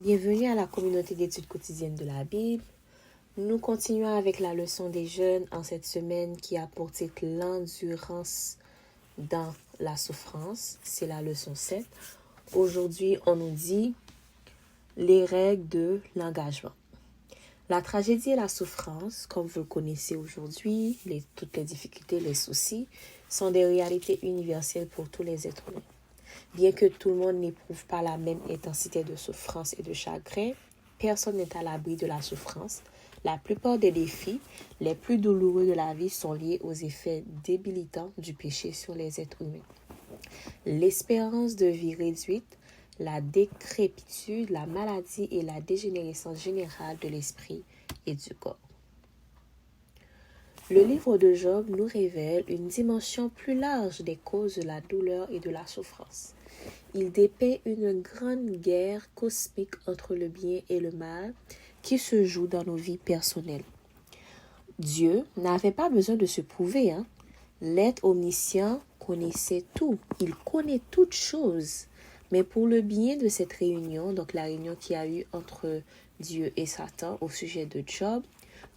Bienvenue à la communauté d'études quotidiennes de la Bible. Nous continuons avec la leçon des jeunes en cette semaine qui a pour titre l'endurance dans la souffrance. C'est la leçon 7. Aujourd'hui, on nous dit les règles de l'engagement. La tragédie et la souffrance, comme vous le connaissez aujourd'hui, toutes les difficultés, les soucis, sont des réalités universelles pour tous les êtres humains. Bien que tout le monde n'éprouve pas la même intensité de souffrance et de chagrin, personne n'est à l'abri de la souffrance. La plupart des défis les plus douloureux de la vie sont liés aux effets débilitants du péché sur les êtres humains. L'espérance de vie réduite, la décrépitude, la maladie et la dégénérescence générale de l'esprit et du corps. Le livre de Job nous révèle une dimension plus large des causes de la douleur et de la souffrance. Il dépeint une grande guerre cosmique entre le bien et le mal qui se joue dans nos vies personnelles. Dieu n'avait pas besoin de se prouver. L'être omniscient connaissait tout. Il connaît toutes choses. Mais pour le bien de cette réunion, donc la réunion qu'il y a eu entre Dieu et Satan au sujet de Job,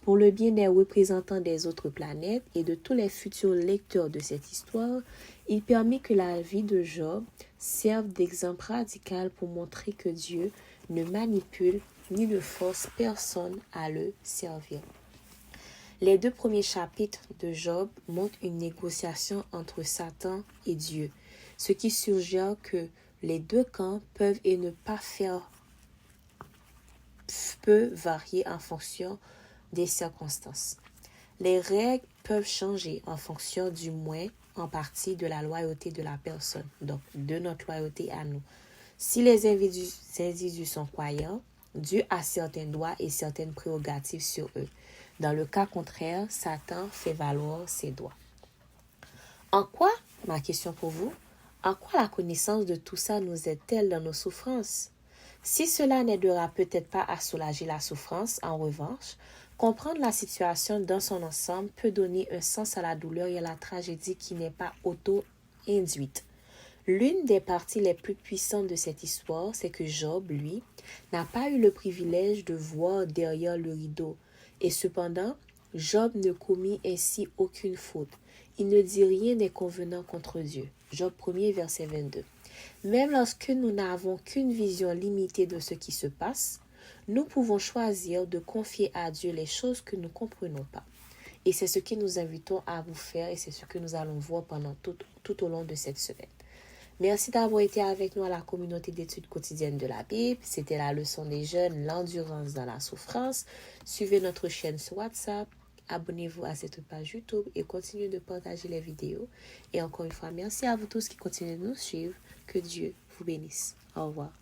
pour le bien des représentants des autres planètes et de tous les futurs lecteurs de cette histoire, il permet que la vie de Job serve d'exemple radical pour montrer que Dieu ne manipule ni ne force personne à le servir. Les 2 premiers chapitres de Job montrent une négociation entre Satan et Dieu, ce qui suggère que les 2 camps peuvent et ne pas faire peut varier en fonction des circonstances. Les règles peuvent changer en fonction du moins en partie de la loyauté de la personne, donc de notre loyauté à nous. Si les individus sont croyants, Dieu a certains droits et certaines prérogatives sur eux. Dans le cas contraire, Satan fait valoir ses droits. En quoi, ma question pour vous, en quoi la connaissance de tout ça nous aide-t-elle dans nos souffrances? Si cela n'aidera peut-être pas à soulager la souffrance, en revanche, comprendre la situation dans son ensemble peut donner un sens à la douleur et à la tragédie qui n'est pas auto-induite. L'une des parties les plus puissantes de cette histoire, c'est que Job, lui, n'a pas eu le privilège de voir derrière le rideau. Et cependant, Job ne commit ainsi aucune faute. Il ne dit rien d'inconvenant contre Dieu. Job 1er, verset 22. Même lorsque nous n'avons qu'une vision limitée de ce qui se passe, nous pouvons choisir de confier à Dieu les choses que nous ne comprenons pas. Et c'est ce que nous invitons à vous faire et c'est ce que nous allons voir pendant tout au long de cette semaine. Merci d'avoir été avec nous à la communauté d'études quotidiennes de la Bible. C'était la leçon des jeunes, l'endurance dans la souffrance. Suivez notre chaîne sur WhatsApp. Abonnez-vous à cette page YouTube et continuez de partager les vidéos. Et encore une fois, merci à vous tous qui continuez de nous suivre. Que Dieu vous bénisse. Au revoir.